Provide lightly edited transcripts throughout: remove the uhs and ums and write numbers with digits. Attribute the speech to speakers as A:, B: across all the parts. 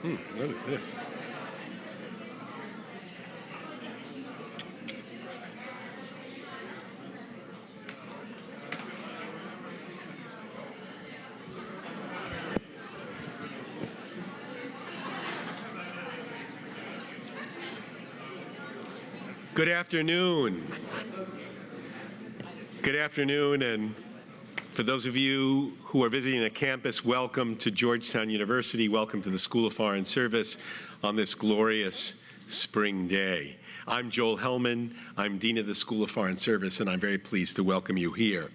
A: What is this? Good afternoon. Good afternoon, and for those of you who are visiting a campus, welcome to Georgetown University. Welcome to the School of Foreign Service on this glorious spring day. I'm Joel Hellman. I'm Dean of the School of Foreign Service, and I'm very pleased to welcome you here.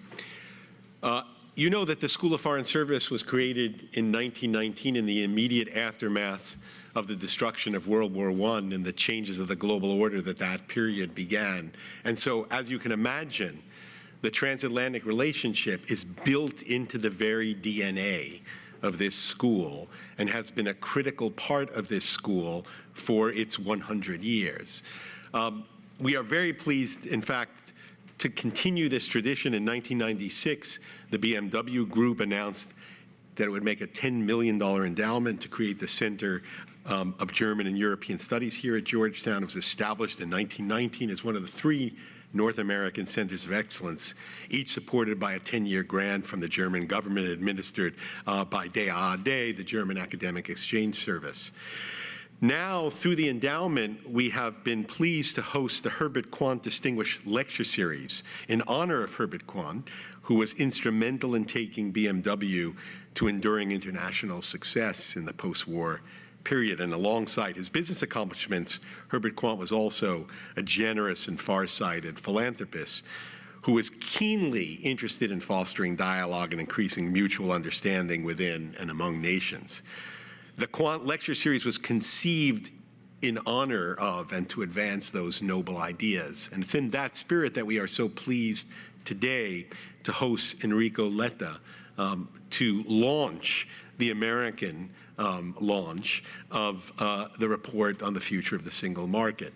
A: You know that the School of Foreign Service was created in 1919 in the immediate aftermath of the destruction of World War I and the changes of the global order that period began. And so, as you can imagine, the transatlantic relationship is built into the very DNA of this school and has been a critical part of this school for its 100 years. We are very pleased, in fact, to continue this tradition. In 1996, the BMW Group announced that it would make a $10 million endowment to create the Center of German and European Studies here at Georgetown. It was established in 1919 as one of the three North American Centers of Excellence, each supported by a 10-year grant from the German government, administered by DAAD, the German Academic Exchange Service. Now, through the endowment, we have been pleased to host the Herbert Quandt Distinguished Lecture Series in honor of Herbert Quandt, who was instrumental in taking BMW to enduring international success in the post-war period. And alongside his business accomplishments, Herbert Quandt was also a generous and far-sighted philanthropist who was keenly interested in fostering dialogue and increasing mutual understanding within and among nations. The Quandt Lecture Series was conceived in honor of and to advance those noble ideas. And it's in that spirit that we are so pleased today to host Enrico Letta to launch the American launch of the report on the future of the single market,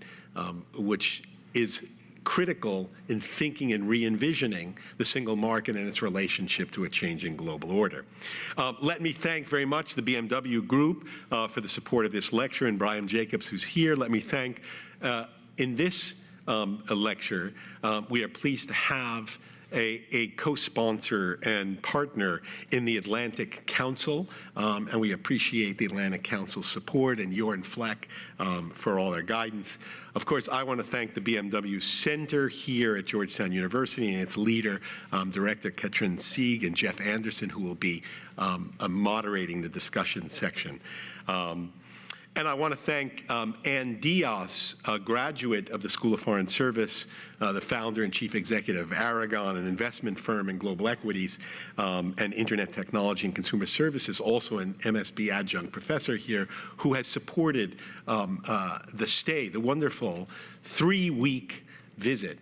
A: which is critical in thinking and re-envisioning the single market and its relationship to a changing global order. Let me thank very much the BMW Group for the support of this lecture, and Brian Jacobs, who's here. Let me thank, in this lecture, we are pleased to have a co-sponsor and partner in the Atlantic Council, and we appreciate the Atlantic Council's support and Jorn Fleck for all their guidance. Of course, I want to thank the BMW Center here at Georgetown University and its leader, Director Katrin Sieg, and Jeff Anderson, who will be moderating the discussion section. And I want to thank Ann Diaz, a graduate of the School of Foreign Service, the founder and chief executive of Aragon, an investment firm in global equities and internet technology and consumer services, also an MSB adjunct professor here, who has supported the wonderful 3-week visit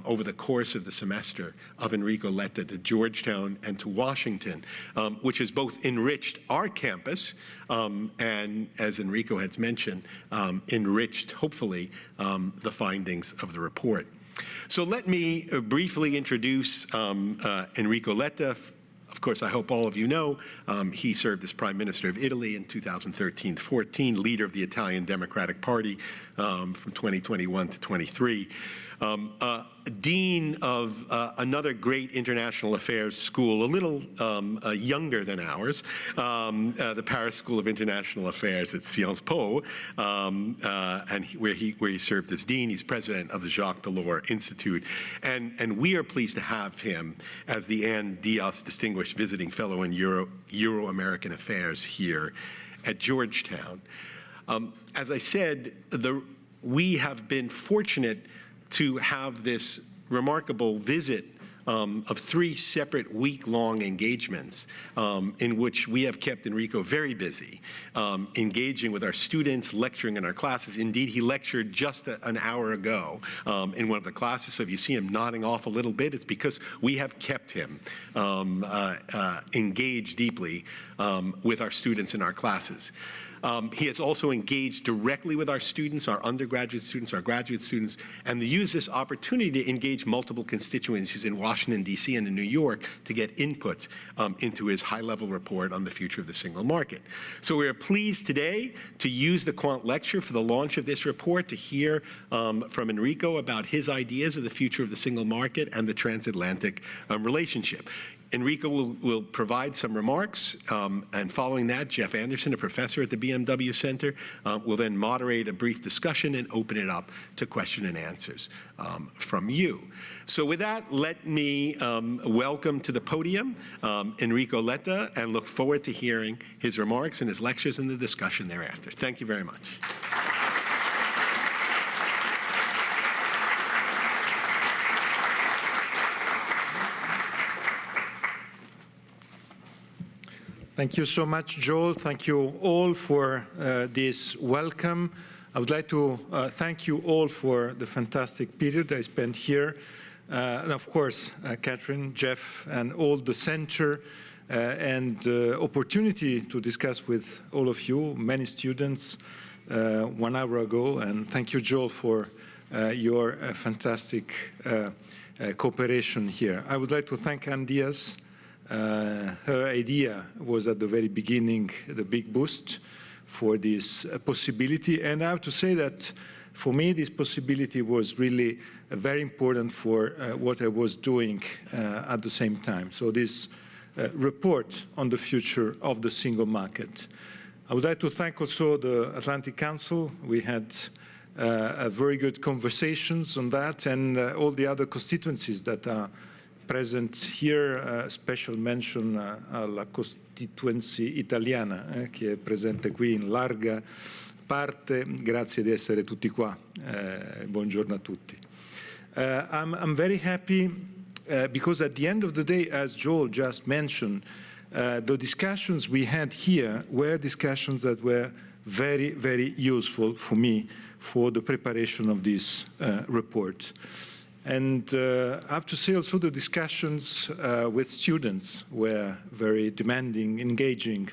A: over the course of the semester of Enrico Letta to Georgetown and to Washington, which has both enriched our campus and, as Enrico has mentioned, enriched, hopefully, the findings of the report. So let me briefly introduce Enrico Letta. Of course, I hope all of you know, he served as Prime Minister of Italy in 2013-14, leader of the Italian Democratic Party from 2021 to 23. Dean of another great international affairs school, a little younger than ours, the Paris School of International Affairs at Sciences Po, and where he served as dean. He's president of the Jacques Delors Institute, and we are pleased to have him as the Ann Diaz Distinguished Visiting Fellow in Euro-American Affairs here at Georgetown. As I said, we have been fortunate to have this remarkable visit of 3 separate week-long engagements in which we have kept Enrico very busy, engaging with our students, lecturing in our classes. Indeed, he lectured just an hour ago in one of the classes, so if you see him nodding off a little bit, it's because we have kept him engaged deeply with our students in our classes. He has also engaged directly with our students, our undergraduate students, our graduate students, and to use this opportunity to engage multiple constituencies in Washington, D.C. and in New York to get inputs into his high-level report on the future of the single market. So we are pleased today to use the Quandt Lecture for the launch of this report to hear from Enrico about his ideas of the future of the single market and the transatlantic relationship. Enrico will provide some remarks, and following that, Jeff Anderson, a professor at the BMW Center, will then moderate a brief discussion and open it up to question and answers from you. So with that, let me welcome to the podium Enrico Letta, and look forward to hearing his remarks and his lectures and the discussion thereafter. Thank you very much.
B: Thank you so much, Joel. Thank you all for this welcome. I would like to thank you all for the fantastic period I spent here. And of course, Catherine, Jeff, and all the center, and the opportunity to discuss with all of you, many students, 1 hour ago. And thank you, Joel, for your fantastic cooperation here. I would like to thank Anne Diaz. Her idea was at the very beginning the big boost for this possibility, and I have to say that for me this possibility was really very important for what I was doing at the same time. So this report on the future of the single market. I would like to thank also the Atlantic Council. We had very good conversations on that, and all the other constituencies that are present here. Special mention alla Costituency Italiana, che è presente qui in larga parte. Grazie di essere tutti qua. Buongiorno a tutti. I'm very happy because at the end of the day, as Joel just mentioned, the discussions we had here were discussions that were very, very useful for me for the preparation of this report. And I have to say also the discussions with students were very demanding, engaging,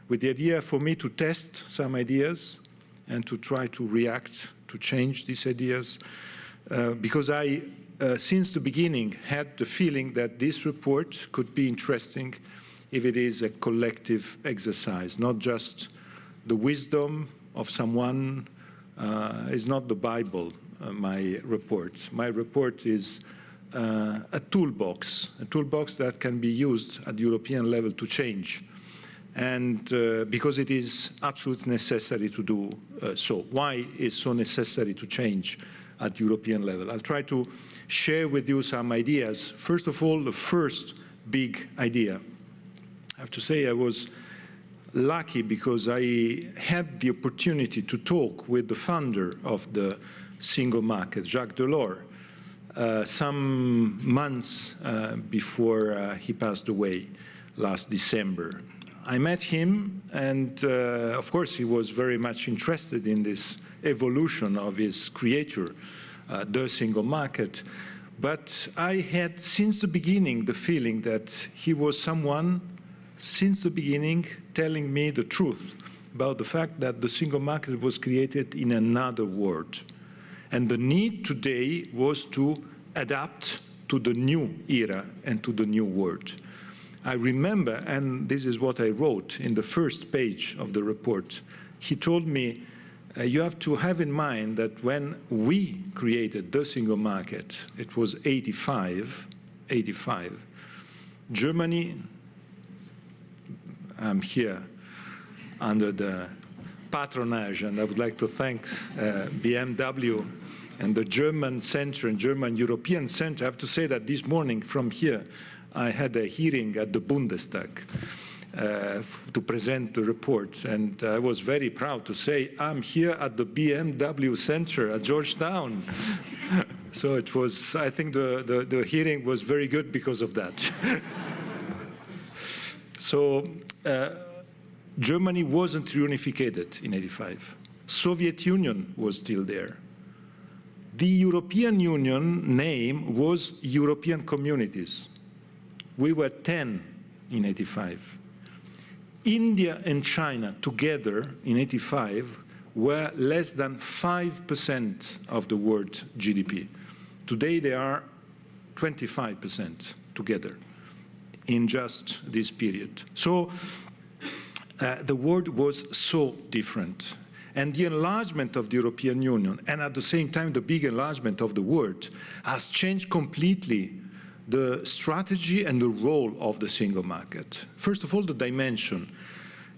B: with the idea for me to test some ideas and to try to react, to change these ideas, because I, since the beginning, had the feeling that this report could be interesting if it is a collective exercise, not just the wisdom of someone, is not the Bible. My report. My report is a toolbox that can be used at European level to change, and because it is absolutely necessary to do so. Why is so necessary to change at European level? I'll try to share with you some ideas. First of all, the first big idea. I have to say I was lucky because I had the opportunity to talk with the founder of the single market, Jacques Delors, some months before he passed away last December. I met him, and of course he was very much interested in this evolution of his creator, the single market. But I had, since the beginning, the feeling that he was someone, since the beginning, telling me the truth about the fact that the single market was created in another world. And the need today was to adapt to the new era and to the new world. I remember, and this is what I wrote in the first page of the report, he told me, you have to have in mind that when we created the single market, it was 85, Germany, I'm here under the patronage, and I would like to thank BMW and the German Center and German European Center. I have to say that this morning from here, I had a hearing at the Bundestag to present the report, and I was very proud to say, I'm here at the BMW Center at Georgetown. So it was, I think the hearing was very good because of that. So Germany wasn't reunified in '85. Soviet Union was still there. The European Union name was European Communities. We were 10 in '85. India and China together in '85 were less than 5% of the world GDP. Today they are 25% together in just this period. So the world was so different. And the enlargement of the European Union, and at the same time the big enlargement of the world, has changed completely the strategy and the role of the single market. First of all, the dimension.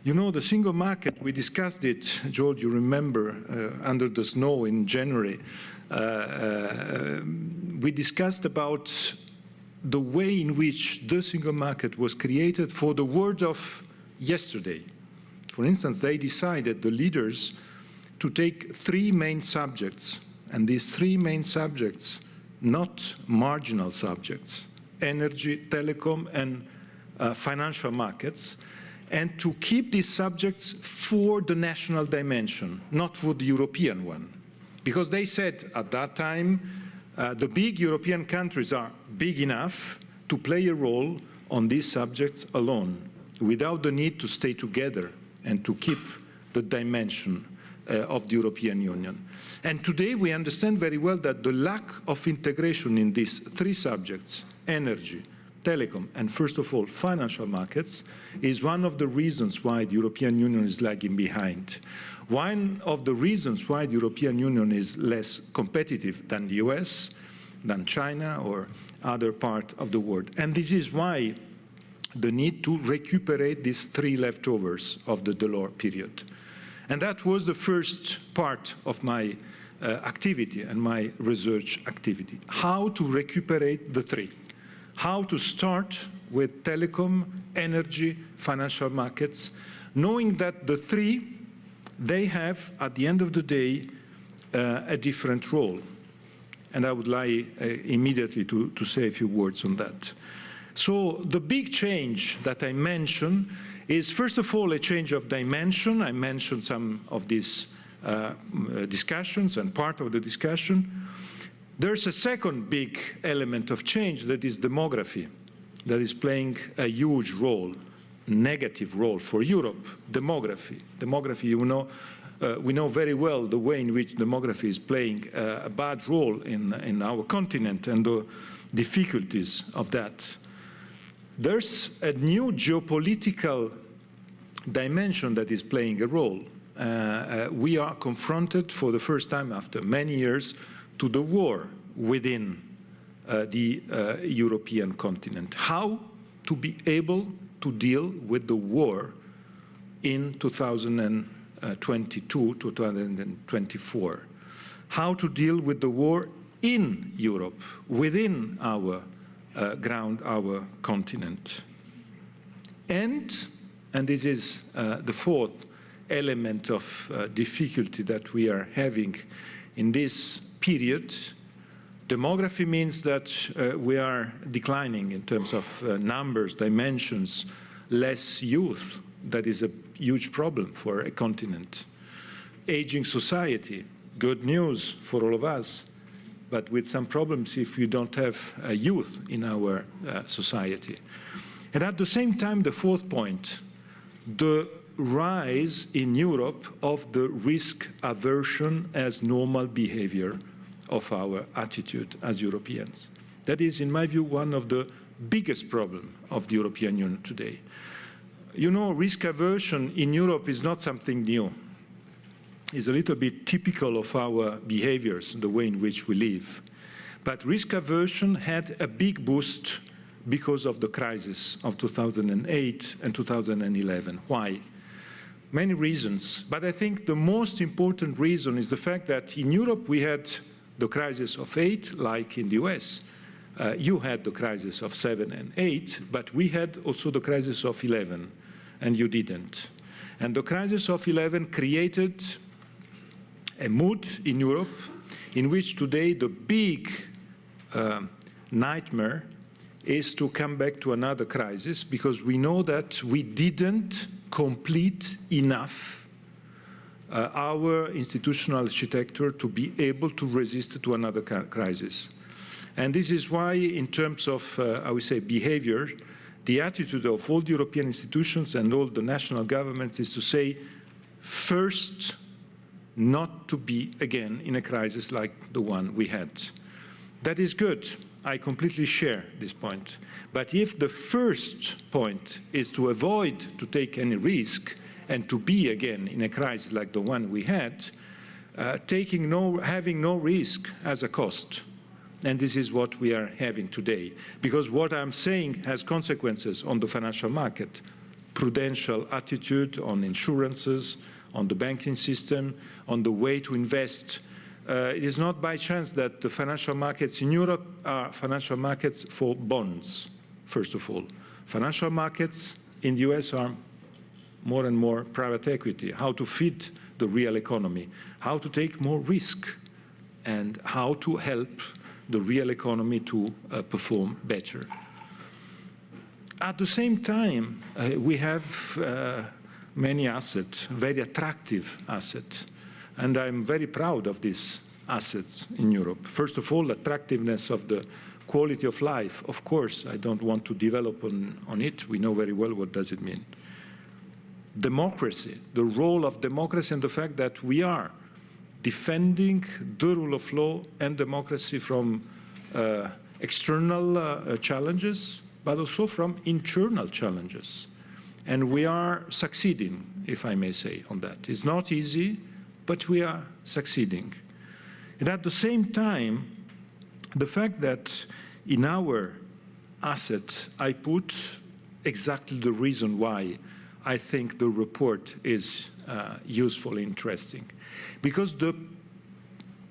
B: You know, the single market, we discussed it, George, you remember, under the snow in January. We discussed about the way in which the single market was created for the world of yesterday. For instance, they decided, the leaders, to take three main subjects, and these three main subjects, not marginal subjects, energy, telecom, and financial markets, and to keep these subjects for the national dimension, not for the European one. Because they said at that time, the big European countries are big enough to play a role on these subjects alone, without the need to stay together and to keep the dimension of the European Union. And today we understand very well that the lack of integration in these three subjects, energy, telecom, and first of all, financial markets, is one of the reasons why the European Union is lagging behind. One of the reasons why the European Union is less competitive than the US, than China, or other part of the world. And this is why the need to recuperate these three leftovers of the Delors period. And that was the first part of my activity and my research activity. How to recuperate the three. How to start with telecom, energy, financial markets, knowing that the three, they have, at the end of the day, a different role. And I would like immediately to say a few words on that. So the big change that I mentioned is, first of all, a change of dimension. I mentioned some of these discussions and part of the discussion. There's a second big element of change, that is demography, that is playing a huge role, negative role for Europe. Demography. Demography, you know, we know very well the way in which demography is playing a bad role in our continent and the difficulties of that. There's a new geopolitical dimension that is playing a role. We are confronted for the first time after many years to the war within the European continent. How to be able to deal with the war in 2022, 2024. How to deal with the war in Europe, within our ground, our continent. And this is the fourth element of difficulty that we are having in this period. Demography means that we are declining in terms of numbers, dimensions, less youth. That is a huge problem for a continent. Aging society, good news for all of us, but with some problems if we don't have youth in our society. And at the same time, the fourth point, the rise in Europe of the risk aversion as normal behavior of our attitude as Europeans. That is, in my view, one of the biggest problems of the European Union today. You know, risk aversion in Europe is not something new. It's a little bit typical of our behaviors, the way in which we live. But risk aversion had a big boost because of the crisis of 2008 and 2011. Why? Many reasons, but I think the most important reason is the fact that in Europe we had the crisis of 8, like in the US. You had the crisis of 7 and 8, but we had also the crisis of 11, and you didn't. And the crisis of 11 created a mood in Europe in which today the big nightmare is to come back to another crisis, because we know that we didn't complete enough our institutional architecture to be able to resist to another crisis. And this is why, in terms of, I would say, behavior, the attitude of all the European institutions and all the national governments is to say, first, not to be again in a crisis like the one we had. That is good. I completely share this point. But if the first point is to avoid to take any risk and to be again in a crisis like the one we had, having no risk has a cost. And this is what we are having today. Because what I'm saying has consequences on the financial market, prudential attitude on insurances, on the banking system, on the way to invest. It is not by chance that the financial markets in Europe are financial markets for bonds, first of all. Financial markets in the US are more and more private equity, how to feed the real economy, how to take more risk, and how to help the real economy to perform better. At the same time, we have many assets, very attractive assets, and I'm very proud of these assets in Europe. First of all, attractiveness of the quality of life. Of course, I don't want to develop on it. We know very well what does it mean. Democracy, the role of democracy and the fact that we are defending the rule of law and democracy from external challenges, but also from internal challenges. And we are succeeding, if I may say, on that. It's not easy, but we are succeeding. And at the same time, the fact that in our asset, I put exactly the reason why I think the report is useful, interesting. Because the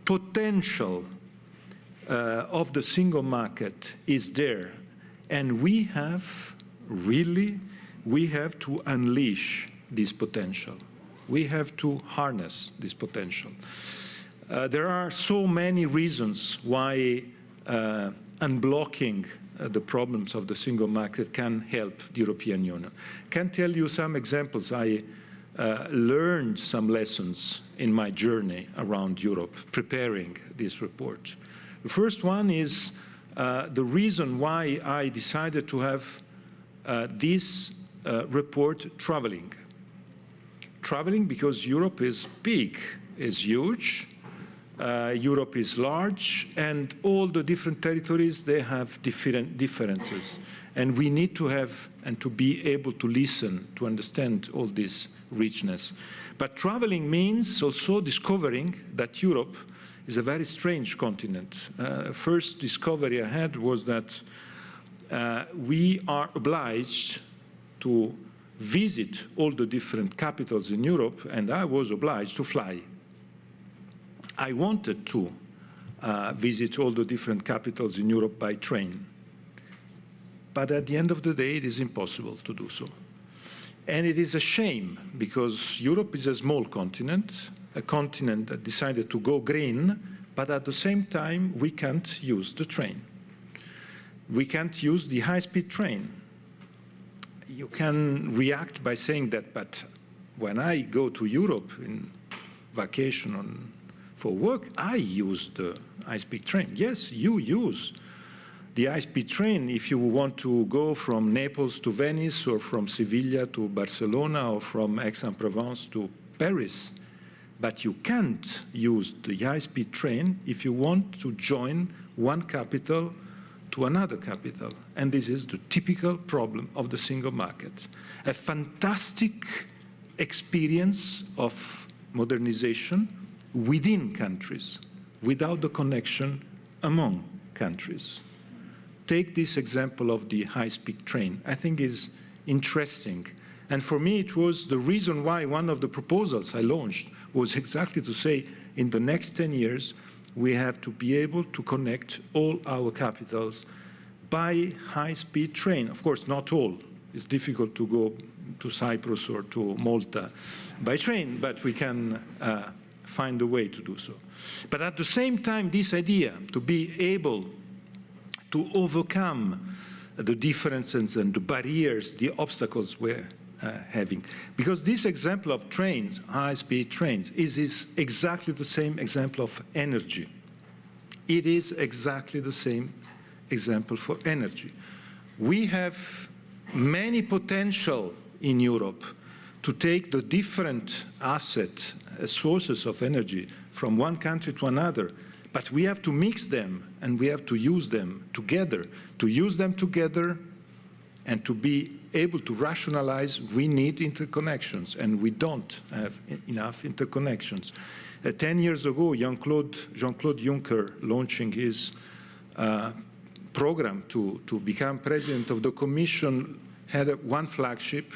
B: potential of the single market is there. And we have to unleash this potential. We have to harness this potential. There are so many reasons why unblocking the problems of the single market can help the European Union. I can tell you some examples. I learned some lessons in my journey around Europe, preparing this report. The first one is the reason why I decided to have this report traveling. Traveling because Europe is big, is huge. Europe is large, and all the different territories, they have different differences. And we need to have and to be able to listen, to understand all this richness. But traveling means also discovering that Europe is a very strange continent. First discovery I had was that we are obliged to visit all the different capitals in Europe, and I was obliged to fly. I wanted to visit all the different capitals in Europe by train. But at the end of the day, it is impossible to do so. And it is a shame, because Europe is a small continent, a continent that decided to go green, but at the same time, we can't use the train. We can't use the high-speed train. You can react by saying that, but when I go to Europe in vacation for work, I use the high-speed train. Yes, you use the high-speed train if you want to go from Naples to Venice, or from Sevilla to Barcelona, or from Aix-en-Provence to Paris. But you can't use the high-speed train if you want to join one capital to another capital. And this is the typical problem of the single market. A fantastic experience of modernization within countries, without the connection among countries. Take this example of the high-speed train. I think is interesting. And for me, it was the reason why one of the proposals I launched was exactly to say, in the next 10 years, we have to be able to connect all our capitals by high-speed train. Of course, not all. It's difficult to go to Cyprus or to Malta by train, but we can find a way to do so. But at the same time, this idea to be able to overcome the differences and the barriers, the obstacles we're having. Because this example of trains, high-speed trains, is exactly the same example of energy. It is exactly the same example for energy. We have many potential in Europe to take the different sources of energy from one country to another, but we have to mix them and we have to use them together. To use them together and to be able to rationalize, we need interconnections, and we don't have enough interconnections. 10 years ago, Jean-Claude Juncker, launching his program to become president of the Commission, had one flagship.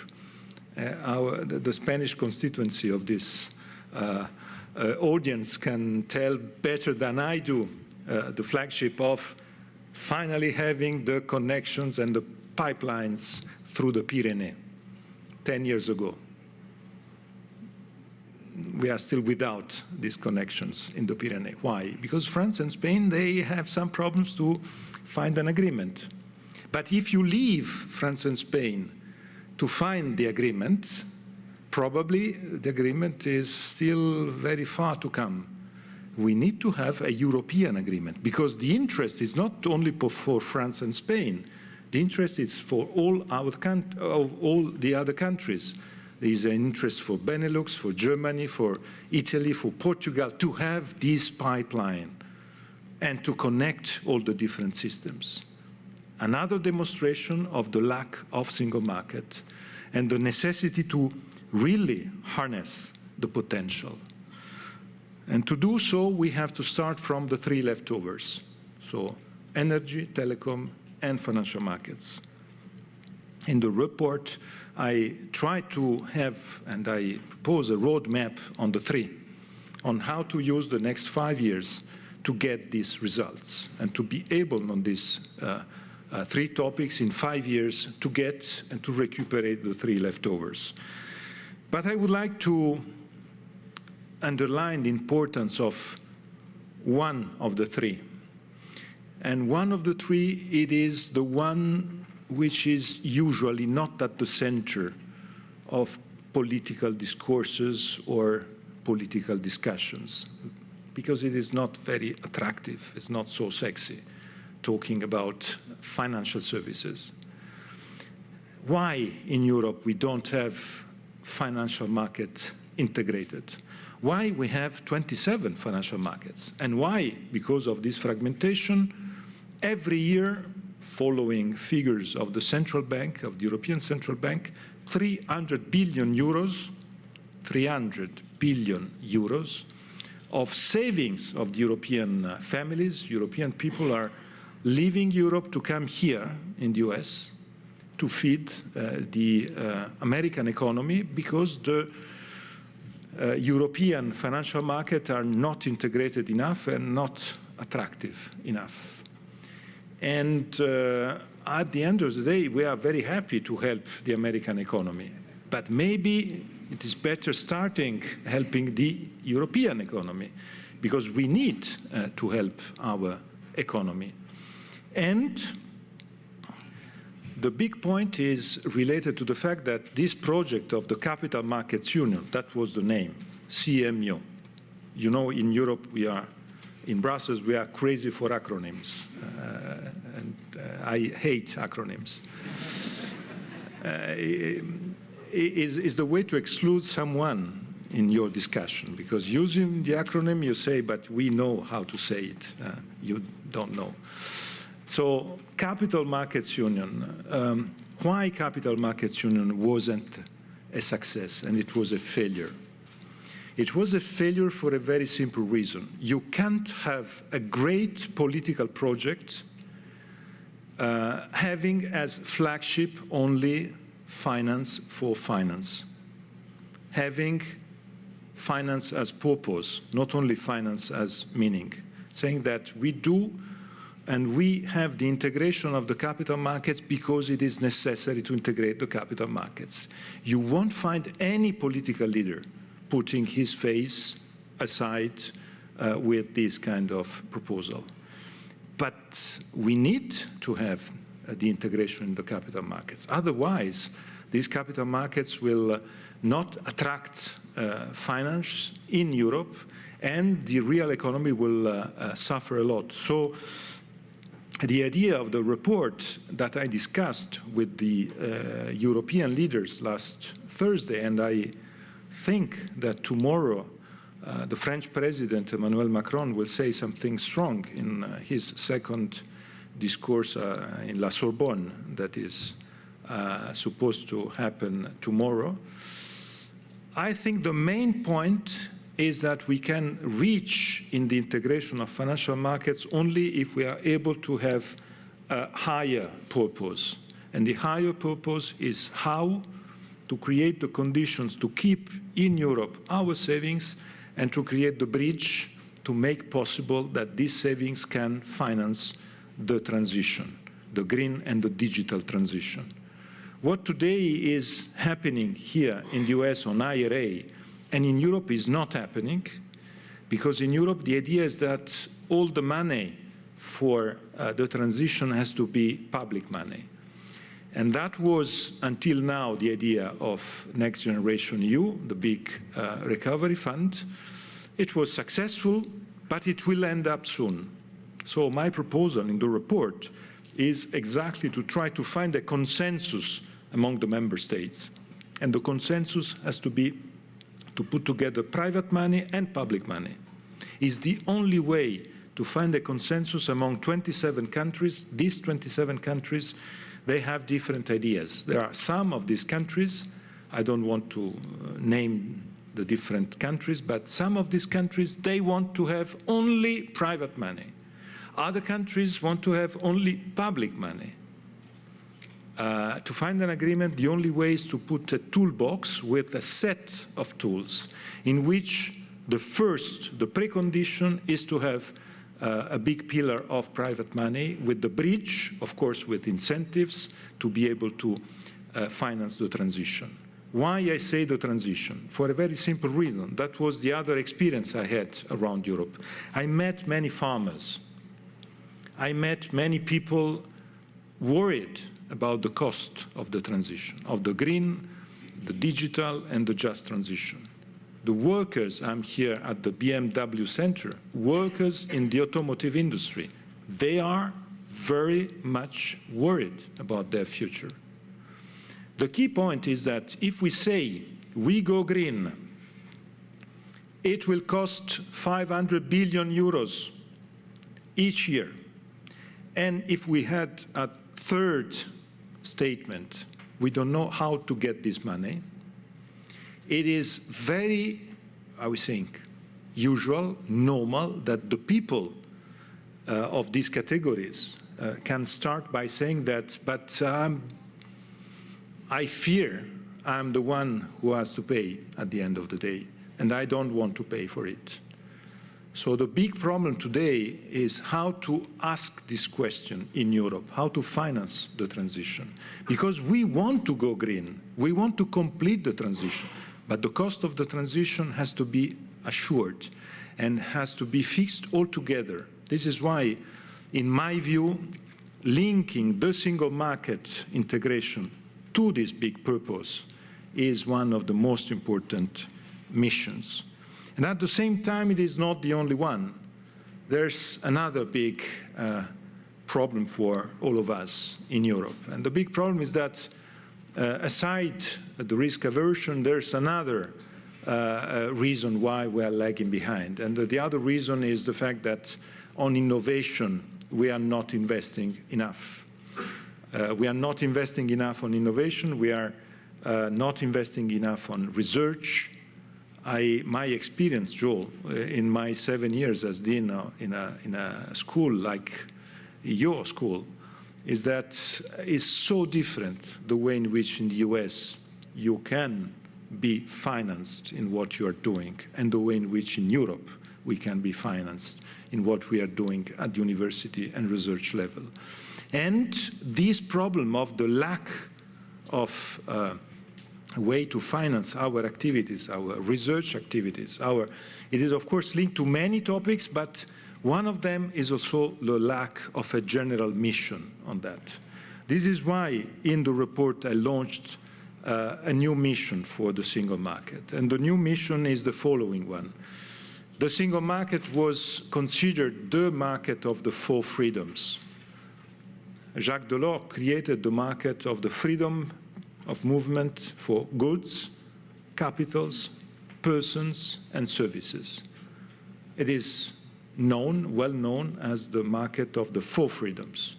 B: The Spanish constituency of this audience can tell better than I do the flagship of finally having the connections and the pipelines through the Pyrenees 10 years ago. We are still without these connections in the Pyrenees. Why? Because France and Spain, they have some problems to find an agreement. But if you leave France and Spain to find the agreement, probably the agreement is still very far to come. We need to have a European agreement, because the interest is not only for France and Spain. The interest is for all the other countries. There is an interest for Benelux, for Germany, for Italy, for Portugal, to have this pipeline and to connect all the different systems. Another demonstration of the lack of single market and the necessity to really harness the potential. And to do so, we have to start from the three leftovers. So energy, telecom, and financial markets. In the report, I try to have, and I propose a roadmap on the three, on how to use the next 5 years to get these results and to be able on these three topics in 5 years to get and to recuperate the three leftovers. But I would like to underline the importance of one of the three. And one of the three, it is the one which is usually not at the center of political discourses or political discussions, because it is not very attractive, it's not so sexy, talking about financial services. Why in Europe we don't have financial market integrated? Why we have 27 financial markets? And why, because of this fragmentation, every year, following figures of the central bank, of the European Central Bank, 300 billion euros of savings of the European families, European people are leaving Europe to come here in the US to feed the American economy, because the European financial markets are not integrated enough and not attractive enough. And at the end of the day, we are very happy to help the American economy. But maybe it is better starting helping the European economy, because we need to help our economy. And the big point is related to the fact that this project of the Capital Markets Union, that was the name, CMU. You know, in Europe, in Brussels, we are crazy for acronyms. I hate acronyms. Is the way to exclude someone in your discussion, because using the acronym, you say, but we know how to say it. You don't know. So Capital Markets Union, why Capital Markets Union wasn't a success and it was a failure? It was a failure for a very simple reason. You can't have a great political project having as flagship only finance for finance, having finance as purpose, not only finance as meaning, saying that we do and we have the integration of the capital markets because it is necessary to integrate the capital markets. You won't find any political leader putting his face aside with this kind of proposal. But we need to have the integration in the capital markets. Otherwise, these capital markets will not attract finance in Europe, and the real economy will suffer a lot. So the idea of the report that I discussed with the European leaders last Thursday, and I think that tomorrow the French President Emmanuel Macron will say something strong in his second discourse in La Sorbonne that is supposed to happen tomorrow. I think the main point is that we can reach in the integration of financial markets only if we are able to have a higher purpose. And the higher purpose is how to create the conditions to keep in Europe our savings and to create the bridge to make possible that these savings can finance the transition, the green and the digital transition. What today is happening here in the US on IRA and in Europe is not happening, because in Europe the idea is that all the money for the transition has to be public money. And that was, until now, the idea of Next Generation EU, the big recovery fund. It was successful, but it will end up soon. So my proposal in the report is exactly to try to find a consensus among the member states. And the consensus has to be to put together private money and public money. It's the only way to find a consensus among 27 countries. These 27 countries, they have different ideas. There are some of these countries, I don't want to name the different countries, but some of these countries, they want to have only private money. Other countries want to have only public money. To find an agreement, the only way is to put a toolbox with a set of tools in which the precondition is to have a big pillar of private money with the bridge, of course, with incentives to be able to finance the transition. Why I say the transition? For a very simple reason. That was the other experience I had around Europe. I met many farmers. I met many people worried about the cost of the transition, of the green, the digital, and the just transition. The workers, I'm here at the BMW Center, workers in the automotive industry, they are very much worried about their future. The key point is that if we say we go green, it will cost 500 billion euros each year. And if we had a third statement, we don't know how to get this money, it is very, I would think, usual, normal that the people of these categories can start by saying that, but I fear I'm the one who has to pay at the end of the day, and I don't want to pay for it. So the big problem today is how to ask this question in Europe, how to finance the transition. Because we want to go green, we want to complete the transition, but the cost of the transition has to be assured and has to be fixed altogether. This is why, in my view, linking the single market integration to this big purpose is one of the most important missions. And at the same time, it is not the only one. There's another big problem for all of us in Europe. And the big problem is that aside the risk aversion, there's another reason why we are lagging behind. And the other reason is the fact that on innovation, we are not investing enough. We are not investing enough on innovation. We are not investing enough on research. My experience, Joel, in my 7 years as dean in a school like your school, is that it's so different the way in which in the US you can be financed in what you are doing and the way in which in Europe we can be financed in what we are doing at the university and research level. And this problem of the lack of way to finance our activities, our research activities, it is of course linked to many topics, but one of them is also the lack of a general mission on that. This is why in the report I launched a new mission for the single market. And the new mission is the following one. The single market was considered the market of the 4 freedoms. Jacques Delors created the market of the freedom of movement for goods, capitals, persons, and services. It is known, well known, as the market of the four freedoms.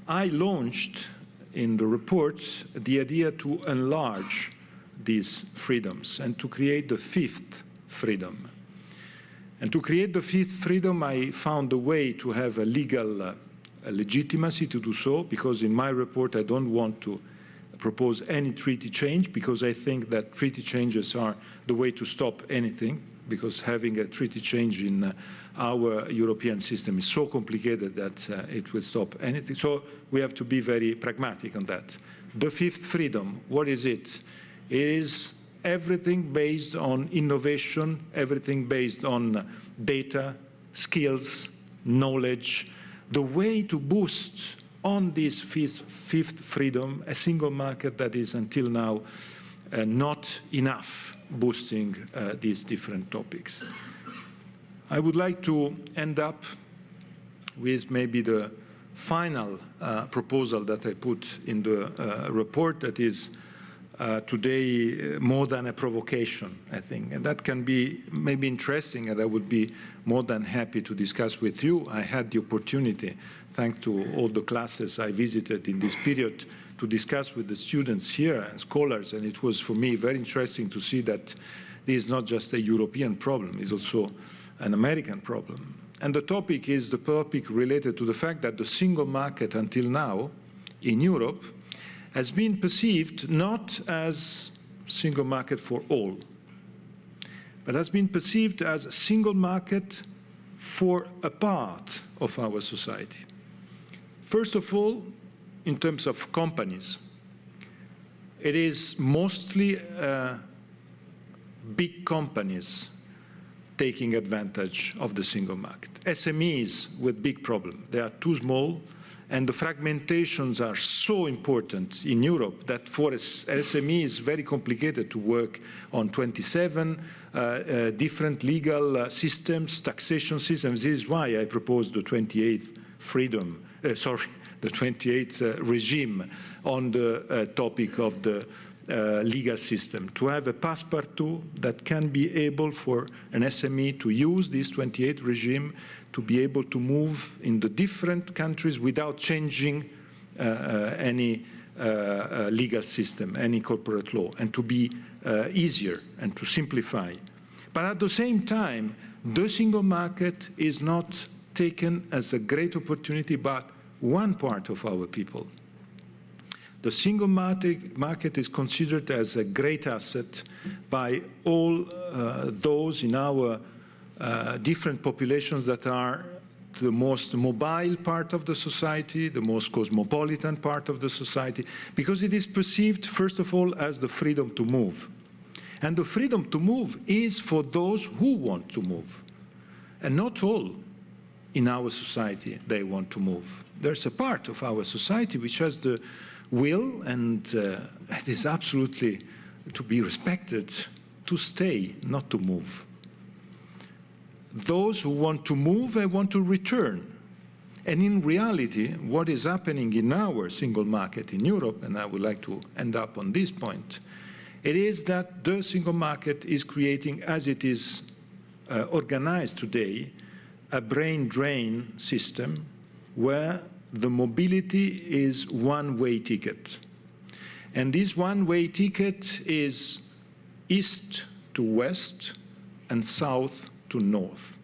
B: I launched in the report the idea to enlarge these freedoms and to create the fifth freedom. And to create the fifth freedom, I found a way to have a legal legitimacy to do so, because in my report I don't want to propose any treaty change, because I think that treaty changes are the way to stop anything, because having a treaty change in our European system is so complicated that it will stop anything. So we have to be very pragmatic on that. The fifth freedom, what is it? It is everything based on innovation, everything based on data, skills, knowledge. The way to boost on this fifth freedom a single market that is until now not enough boosting these different topics. I would like to end up with maybe the final proposal that I put in the report, that is today more than a provocation, I think. And that can be maybe interesting, and I would be more than happy to discuss with you. I had the opportunity, thanks to all the classes I visited in this period, to discuss with the students here and scholars, and it was for me very interesting to see that this is not just a European problem, it's also an American problem. And the topic is the topic related to the fact that the single market until now in Europe has been perceived not as single market for all, but has been perceived as a single market for a part of our society. First of all, in terms of companies, it is mostly big companies taking advantage of the single market. SMEs with big problems. They are too small, and the fragmentations are so important in Europe that for SME it's very complicated to work on 27 different legal systems, taxation systems. This is why I proposed the 28th freedom, the 28th regime on the topic of the legal system, to have a passepartout that can be able for an SME to use this 28th regime to be able to move in the different countries without changing any legal system, any corporate law, and to be easier and to simplify. But at the same time, the single market is not taken as a great opportunity, but one part of our people. The single market is considered as a great asset by all those in our different populations that are the most mobile part of the society, the most cosmopolitan part of the society, because it is perceived, first of all, as the freedom to move. And the freedom to move is for those who want to move. And not all in our society they want to move. There's a part of our society which has the will, and it is absolutely to be respected, to stay, not to move. Those who want to move, they want to return. And in reality, what is happening in our single market in Europe, and I would like to end up on this point, it is that the single market is creating, as it is organized today, a brain drain system where the mobility is one-way ticket. And this one-way ticket is east to west and south to north.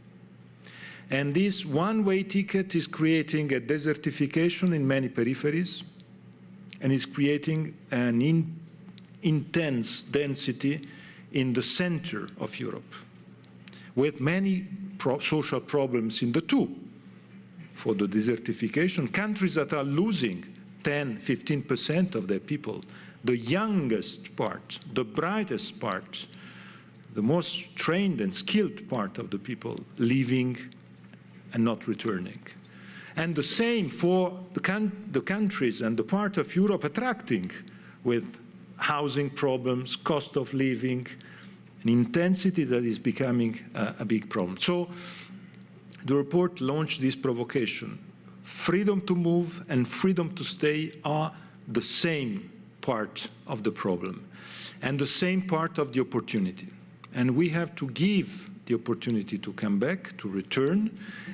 B: And this one-way ticket is creating a desertification in many peripheries, and is creating an intense density in the center of Europe, with many social problems in the two. For the desertification, countries that are losing 10, 15% of their people, the youngest part, the brightest part, the most trained and skilled part of the people leaving and not returning. And the same for the countries and the part of Europe attracting, with housing problems, cost of living, an intensity that is becoming a big problem. So the report launched this provocation. freedom to move and freedom to stay are the same part of the problem and the same part of the opportunity. And we have to give the opportunity to come back, to return,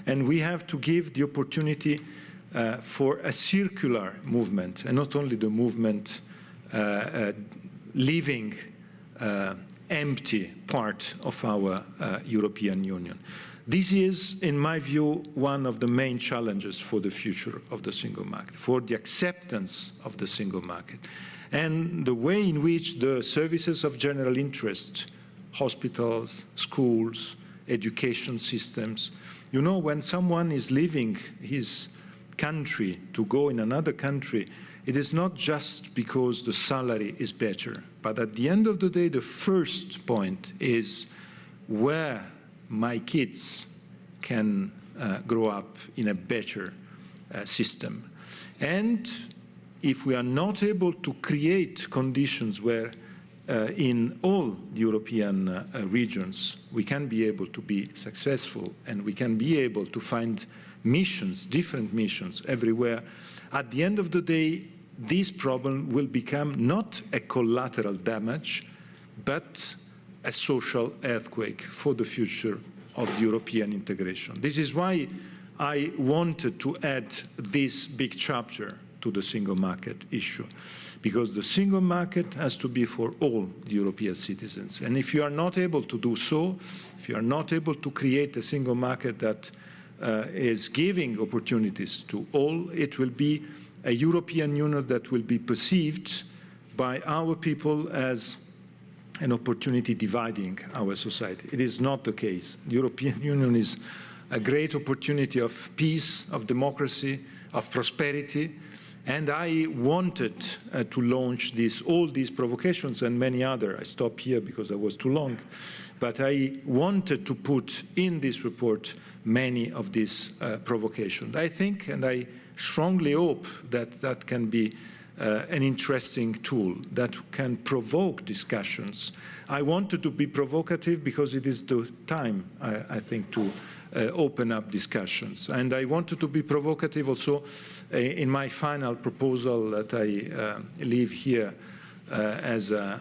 B: and we have to give the opportunity for a circular movement, and not only the movement leaving empty part of our European Union. This is, in my view, one of the main challenges for the future of the single market, for the acceptance of the single market, and the way in which the services of general interest, hospitals, schools, education systems, you know, when someone is leaving his country to go in another country, it is not just because the salary is better, but at the end of the day, the first point is where my kids can grow up in a better system. And if we are not able to create conditions where in all the European regions we can be able to be successful and we can be able to find missions, different missions everywhere, at the end of the day, this problem will become not a collateral damage, but a social earthquake for the future of the European integration. This is why I wanted to add this big chapter to the single market issue, because the single market has to be for all the European citizens. And if you are not able to do so, if you are not able to create a single market that is giving opportunities to all, it will be a European Union that will be perceived by our people as an opportunity dividing our society. It is not the case. The European Union is a great opportunity of peace, of democracy, of prosperity, and I wanted to launch all these provocations and many other. I stop here because I was too long, but I wanted to put in this report many of these provocations. I think, and I strongly hope that that can be an interesting tool that can provoke discussions. I wanted to be provocative because it is the time, I think, to open up discussions. And I wanted to be provocative also in my final proposal that I leave here as a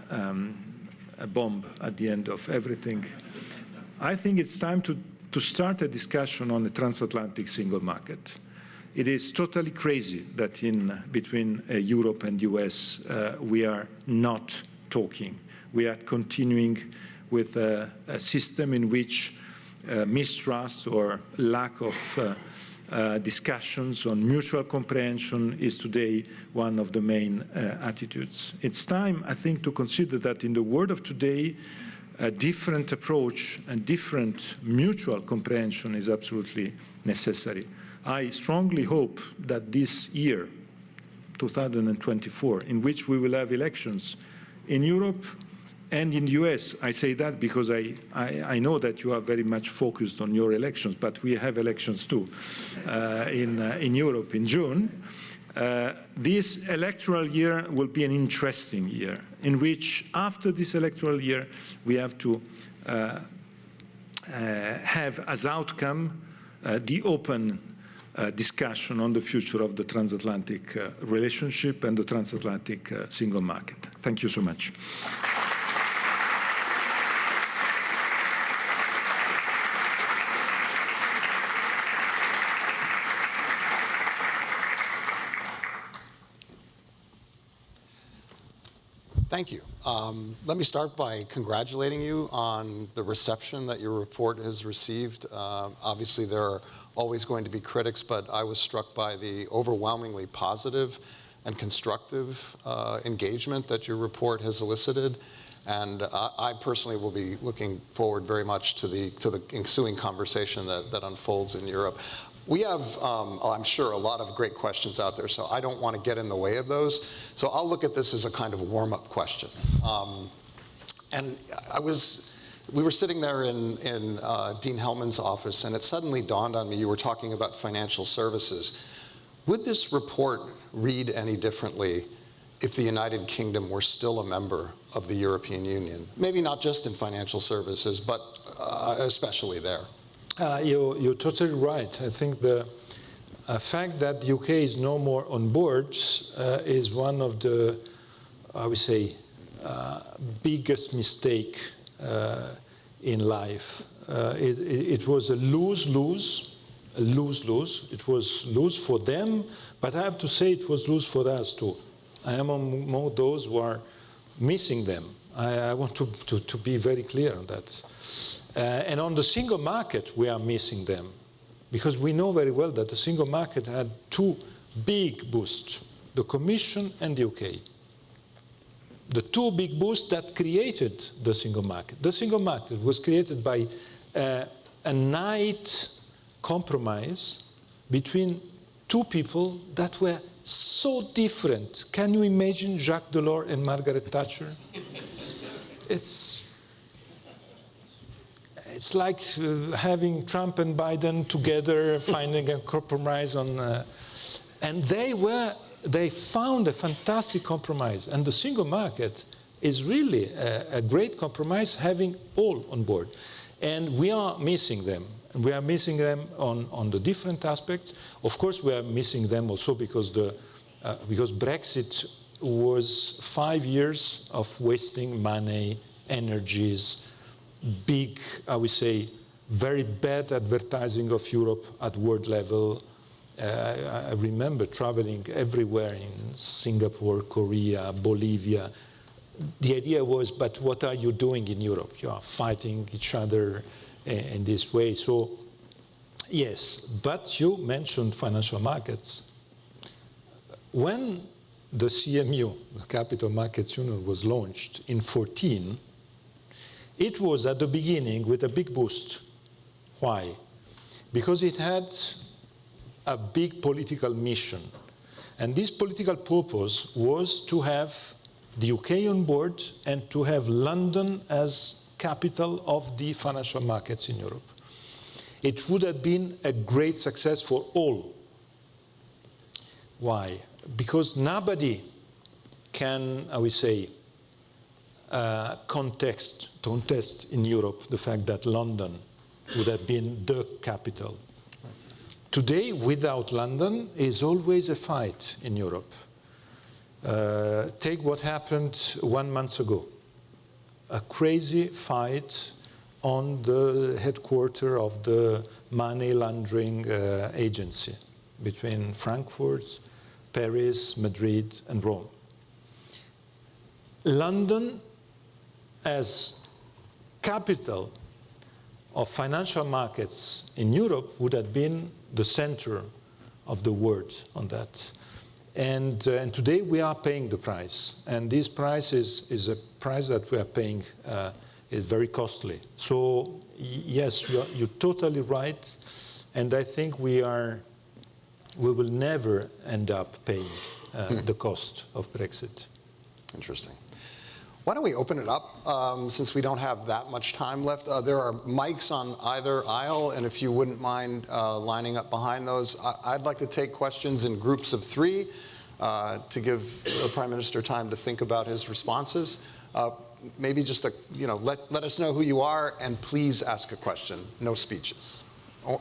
B: bomb at the end of everything. I think it's time to start a discussion on the transatlantic single market. It is totally crazy that between Europe and US we are not talking. We are continuing with a system in which mistrust or lack of discussions on mutual comprehension is today one of the main attitudes. It's time, I think, to consider that in the world of today, a different approach and different mutual comprehension is absolutely necessary. I strongly hope that this year, 2024, in which we will have elections in Europe and in the US, I say that because I know that you are very much focused on your elections, but we have elections too in Europe in June. This electoral year will be an interesting year, in which after this electoral year, we have to have as outcome the open discussion on the future of the transatlantic relationship and the transatlantic single market. Thank you so much.
C: Thank you. Let me start by congratulating you on the reception that your report has received. Obviously, there are always going to be critics, but I was struck by the overwhelmingly positive and constructive engagement that your report has elicited. And I personally will be looking forward very much to the ensuing conversation that unfolds in Europe. We have, I'm sure, a lot of great questions out there, so I don't want to get in the way of those. So I'll look at this as a kind of warm-up question. And we were sitting there in Dean Hellman's office, and it suddenly dawned on me, you were talking about financial services. Would this report read any differently if the United Kingdom were still a member of the European Union? Maybe not just in financial services, but especially there.
B: You're totally right. I think fact that the UK is no more on board is one of the, I would say, biggest mistake in life. It was a lose-lose. It was lose for them, but I have to say it was lose for us too. I am among those who are missing them. I want to be very clear on that. And on the single market, we are missing them, because we know very well that the single market had two big boosts, the Commission and the UK. The two big boosts that created the single market. The single market was created by a night compromise between two people that were so different. Can you imagine Jacques Delors and Margaret Thatcher? It's like having Trump and Biden together, finding a compromise on, and they found a fantastic compromise. And the single market is really a great compromise, having all on board. And we are missing them. We are missing them on the different aspects. Of course, we are missing them also because Brexit was 5 years of wasting money, energies, big, I would say, very bad advertising of Europe at world level. I remember traveling everywhere in Singapore, Korea, Bolivia. The idea was, but what are you doing in Europe? You are fighting each other in this way. So, yes, but you mentioned financial markets. When the CMU, the Capital Markets Union, was launched in 2014, it was at the beginning with a big boost. Why? Because it had a big political mission. And this political purpose was to have the UK on board and to have London as capital of the financial markets in Europe. It would have been a great success for all. Why? Because nobody can, I would say, contest in Europe the fact that London would have been the capital. Today, without London, is always a fight in Europe. Take what happened 1 month ago. A crazy fight on the headquarters of the money laundering agency between Frankfurt, Paris, Madrid, and Rome. London, as capital of financial markets in Europe, would have been the center of the world on that. And today we are paying the price. And this price is a price that we are paying is very costly. So yes, you're totally right. And I think we will never end up paying the cost of Brexit.
C: Interesting. Why don't we open it up, since we don't have that much time left. There are mics on either aisle, and if you wouldn't mind lining up behind those. I'd like to take questions in groups of 3 to give the Prime Minister time to think about his responses. Maybe just let us know who you are, and please ask a question. No speeches.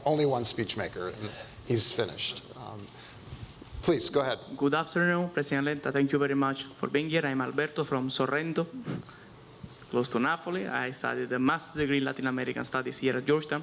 C: Only one speech maker, and he's finished. Please, go ahead.
D: Good afternoon, President Letta. Thank you very much for being here. I'm Alberto from Sorrento, close to Napoli. I studied a master's degree in Latin American studies here at Georgetown.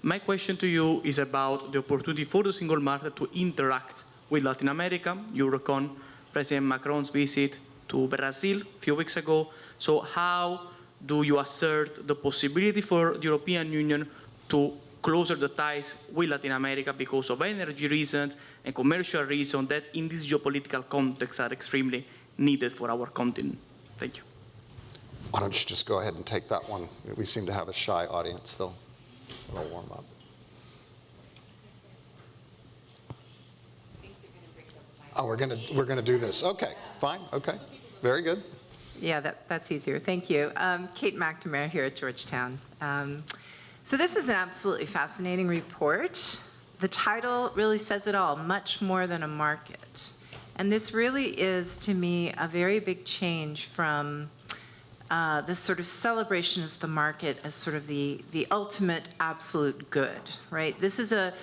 D: My question to you is about the opportunity for the single market to interact with Latin America. You recall President Macron's visit to Brazil a few weeks ago. So how do you assert the possibility for the European Union to closer the ties with Latin America because of energy reasons and commercial reasons that in this geopolitical context are extremely needed for our continent? Thank you.
C: Why don't you just go ahead and take that one? We seem to have a shy audience, though. It'll warm up. Oh, we're gonna do this. Okay, fine. Okay, very good.
E: Yeah, that's easier. Thank you. Kate McNamara here at Georgetown. So this is an absolutely fascinating report. The title really says it all, much more than a market. And this really is, to me, a very big change from this sort of celebration as the market as sort of the ultimate absolute good, right? This is a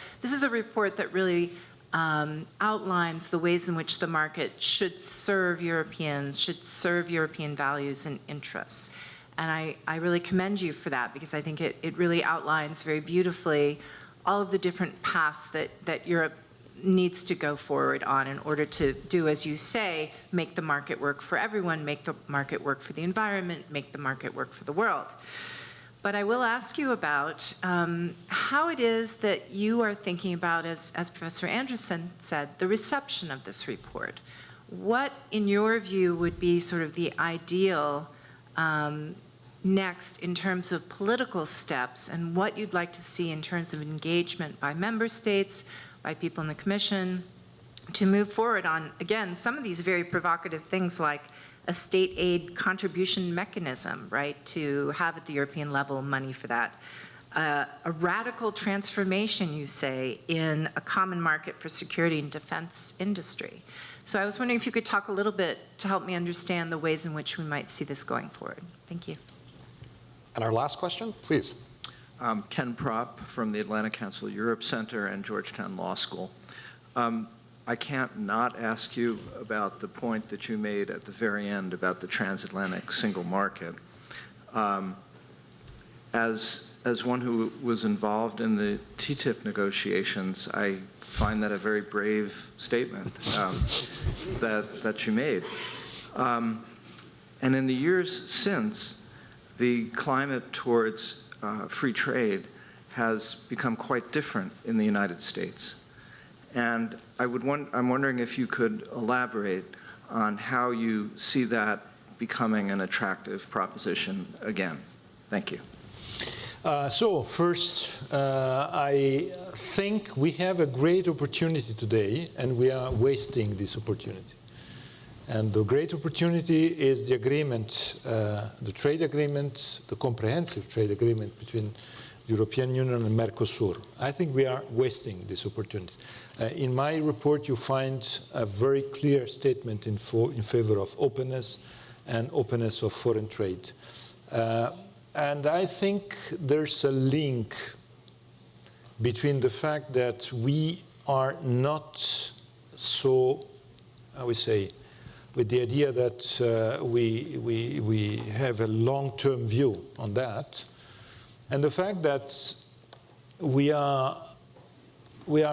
E: report that really outlines the ways in which the market should serve Europeans, should serve European values and interests. And I really commend you for that, because I think it really outlines very beautifully all of the different paths that Europe needs to go forward on in order to do, as you say, make the market work for everyone, make the market work for the environment, make the market work for the world. But I will ask you about how it is that you are thinking about, as Professor Anderson said, the reception of this report. What, in your view, would be sort of the ideal next in terms of political steps, and what you'd like to see in terms of engagement by member states, by people in the Commission, to move forward on, again, some of these very provocative things like a state aid contribution mechanism, right, to have at the European level money for that. A radical transformation, you say, in a common market for security and defense industry. So I was wondering if you could talk a little bit to help me understand the ways in which we might see this going forward. Thank you.
C: And our last question, please.
F: Ken Propp from the Atlantic Council Europe Center and Georgetown Law School. I can't not ask you about the point that you made at the very end about the transatlantic single market. As one who was involved in the TTIP negotiations, I find that a very brave statement that you made. And in the years since, the climate towards free trade has become quite different in the United States. And I'm wondering if you could elaborate on how you see that becoming an attractive proposition again. Thank you.
B: So first, I think we have a great opportunity today, and we are wasting this opportunity. And the great opportunity is the agreement, the trade agreement, the comprehensive trade agreement between the European Union and Mercosur. I think we are wasting this opportunity. In my report, you find a very clear statement in favor of openness and openness of foreign trade. And I think there's a link between the fact that we are not so, I would say, with the idea that we have a long-term view on that, and the fact that we are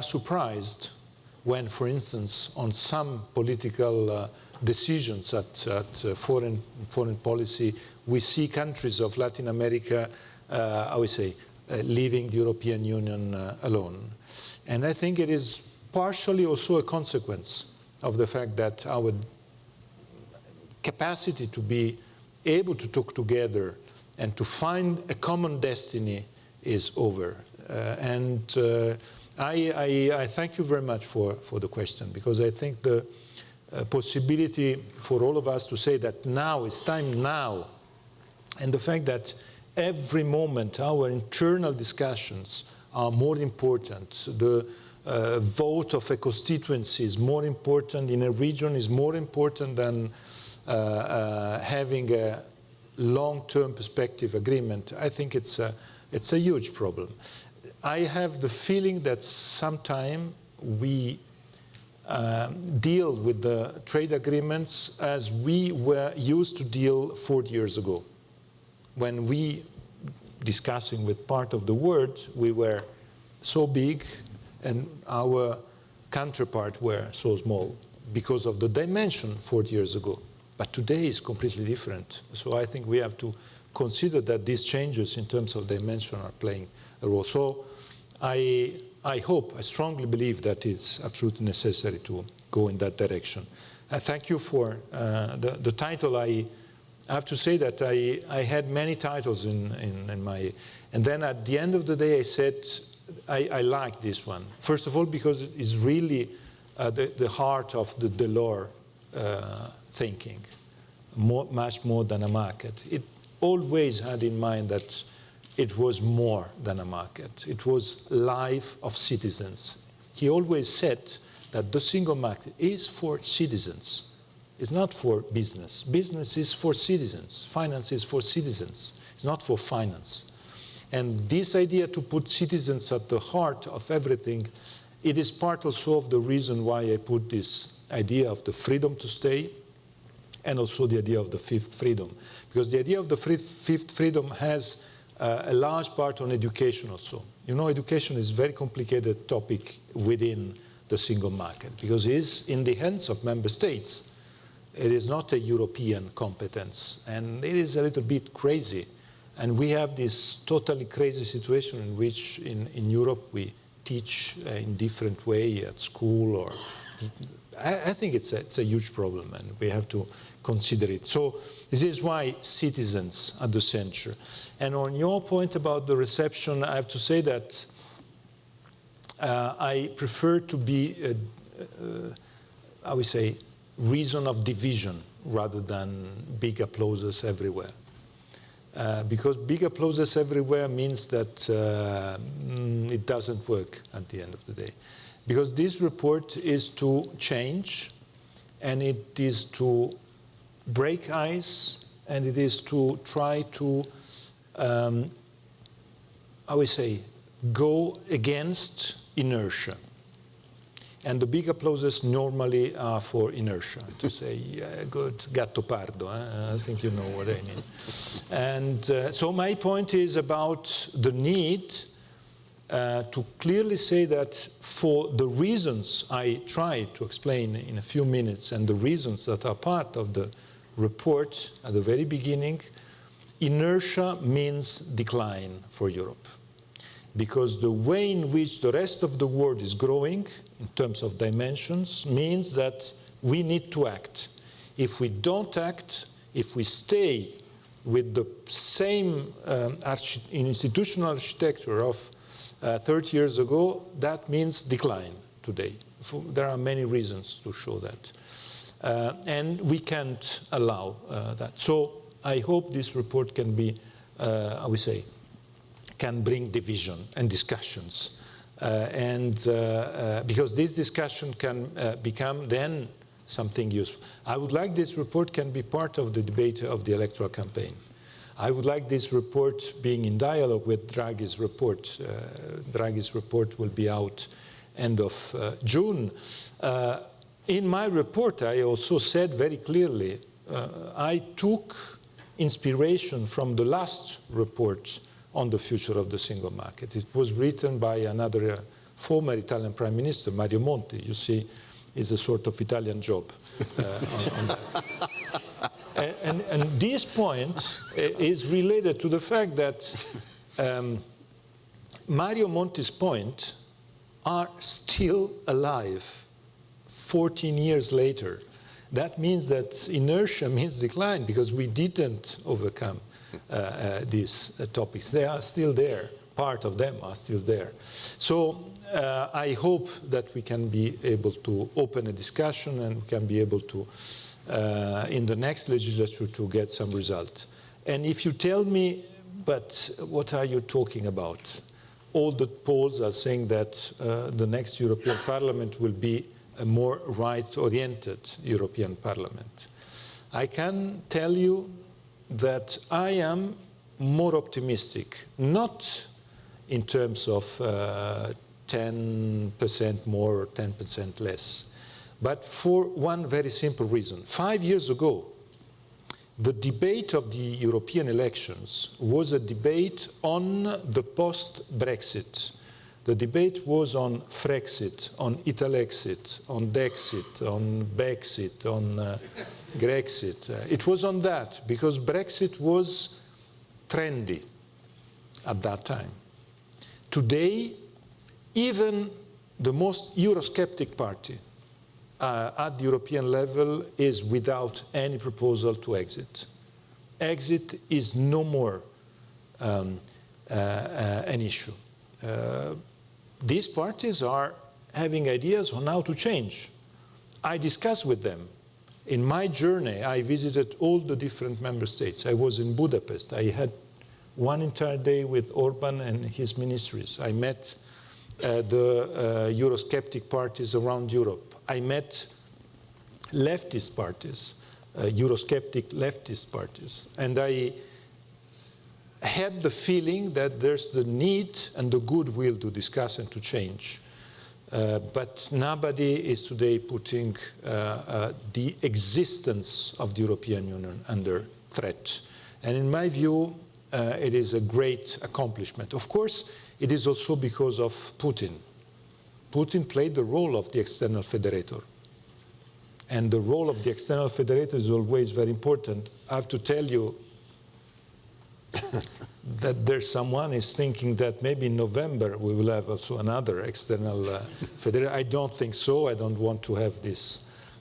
B: surprised when, for instance, on some political decisions at foreign policy, we see countries of Latin America, I would say, leaving the European Union alone. And I think it is partially also a consequence of the fact that our capacity to be able to talk together and to find a common destiny is over. I thank you very much for the question, because I think the possibility for all of us to say that now, it's time now, and the fact that every moment our internal discussions are more important, the vote of a constituency is more important in a region, is more important than having a long-term perspective agreement. I think it's a huge problem. I have the feeling that sometimes we deal with the trade agreements as we were used to deal 40 years ago. When we, discussing with part of the world, we were so big and our counterpart were so small because of the dimension 40 years ago. But today is completely different. So I think we have to consider that these changes in terms of dimension are playing a role. So I hope, I strongly believe that it's absolutely necessary to go in that direction. I thank you for the title. I have to say that I had many titles in my, and then at the end of the day I said I like this one. First of all, because it's really the heart of the Delors thinking, much more than a market. It always had in mind that it was more than a market. It was life of citizens. He always said that the single market is for citizens. It's not for business. Business is for citizens. Finance is for citizens. It's not for finance. And this idea to put citizens at the heart of everything it is part also of the reason why I put this idea of the freedom to stay and also the idea of the fifth freedom. Because the idea of the fifth freedom has a large part on education also. You know, education is a very complicated topic within the single market because it is in the hands of member states. It is not a European competence, and it is a little bit crazy. And we have this totally crazy situation in which in Europe we teach in different way at school, or I think it's a huge problem, and we have to consider it. So this is why citizens are the center. And on your point about the reception, I have to say that I prefer to be, I would say, reason of division rather than big applauses everywhere. Because big applauses everywhere means that it doesn't work at the end of the day. Because this report is to change, and it is to break ice, and it is to try to, I would say, go against inertia. And the big applauses normally are for inertia, to say, yeah, good, gatto pardo, I think you know what I mean. And so my point is about the need to clearly say that for the reasons I tried to explain in a few minutes and the reasons that are part of the report at the very beginning, inertia means decline for Europe. Because the way in which the rest of the world is growing in terms of dimensions means that we need to act. If we don't act, if we stay with the same institutional architecture of 30 years ago, that means decline today. There are many reasons to show that. And we can't allow that. So I hope this report can be, I would say, can bring division and discussions. Because this discussion can become then something useful. I would like this report can be part of the debate of the electoral campaign. I would like this report being in dialogue with Draghi's report. Draghi's report will be out end of June. In my report, I also said very clearly, I took inspiration from the last report on the future of the single market. It was written by another former Italian Prime Minister, Mario Monti. You see, it's a sort of Italian job on that. And this point is related to the fact that Mario Monti's points are still alive 14 years later. That means that inertia means decline because we didn't overcome these topics. They are still there. Part of them are still there. So I hope that we can be able to open a discussion and we can be able to, in the next legislature, to get some result. And if you tell me, but what are you talking about? All the polls are saying that the next European Parliament will be a more right-oriented European Parliament. I can tell you that I am more optimistic, not in terms of 10% more or 10% less, but for one very simple reason. 5 years ago, the debate of the European elections was a debate on the post-Brexit. The debate was on Frexit, on Italexit, on Dexit, on Bexit, on Grexit. It was on that because Brexit was trendy at that time. Today, even the most Eurosceptic party at the European level is without any proposal to exit. Exit is no more an issue. These parties are having ideas on how to change. I discuss with them. In my journey, I visited all the different member states. I was in Budapest. I had one entire day with Orban and his ministries. I met the Eurosceptic parties around Europe. I met leftist parties, Eurosceptic leftist parties. And I had the feeling that there's the need and the goodwill to discuss and to change.
G: But nobody is today putting the existence of the European Union under threat. And in my view, it is a great accomplishment. Of course, it is also because of Putin. Putin played the role of the external federator. And the role of the external federator is always very important. I have to tell you that there's someone is thinking that maybe in November we will have also another external federator. I don't think so. I don't want to have this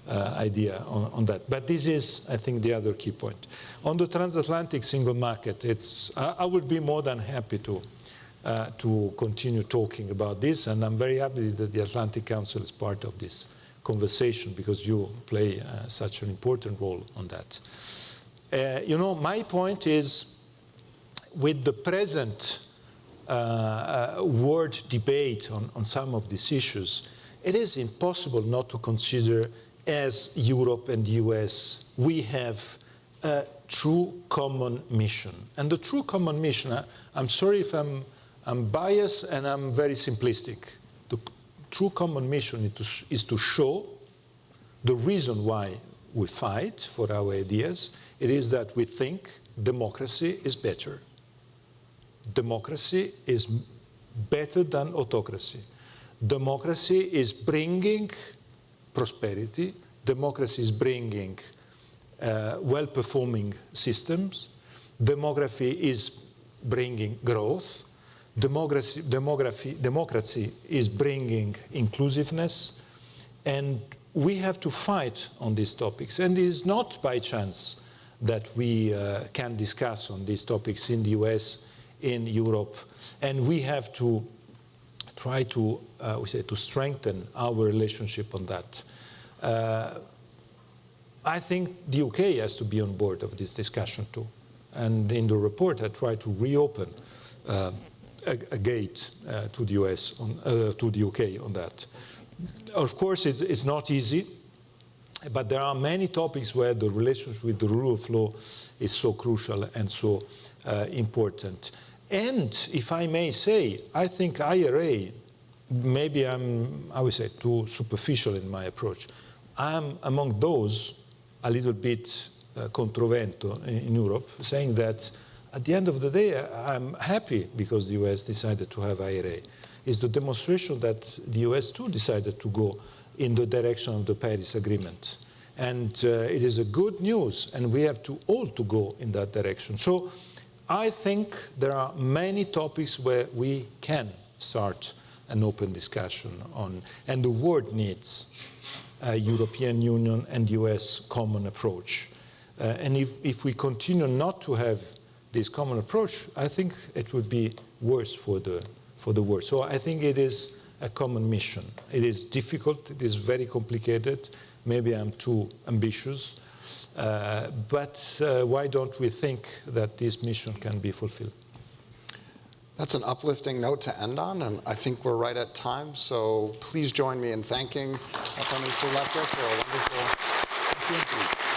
G: idea on that. But this is, I think, the other key point. On the transatlantic single market, I would be more than happy to continue talking about this, and I'm very happy that the Atlantic Council is part of this conversation because you play such an important role on that. You know, my point is, with the present world debate on some of these issues, it is impossible not to consider, as Europe and the US, we have a true common mission. And the true common mission, I'm sorry if I'm biased and I'm very simplistic. The true common mission is to show the reason why we fight for our ideas. It is that we think democracy is better. Democracy is better than autocracy. Democracy is bringing prosperity. Democracy is bringing well-performing systems. Democracy is bringing growth. Democracy is bringing inclusiveness. And we have to fight on these topics. And it is not by chance that we can discuss on these topics in the US, in Europe, and we have to try to, to strengthen our relationship on that. I think the UK has to be on board of this discussion too. And in the report, I try to reopen a gate to the US, to the UK on that. Of course, it's not easy, but there are many topics where the relationship with the rule of law is so crucial and so important. And if I may say, I think IRA, maybe I would say, too superficial in my approach. I'm among those a little bit controvento in Europe, saying that at the end of the day, I'm happy because the US decided to have IRA. It's the demonstration that the US too decided to go in the direction of the Paris Agreement. And it is a good news, and we have to all to go in that direction. So I think there are many topics where we can start an open discussion on, and the world needs a European Union and US common approach. And if we continue not to have this common approach, I think it would be worse for the world. So I think it is a common mission. It is difficult, it is very complicated. Maybe I'm too ambitious. But why don't we think that this mission can be fulfilled?
C: That's an uplifting note to end on, and I think we're right at time. So please join me in thanking Prime Minister Letta for a wonderful opportunity.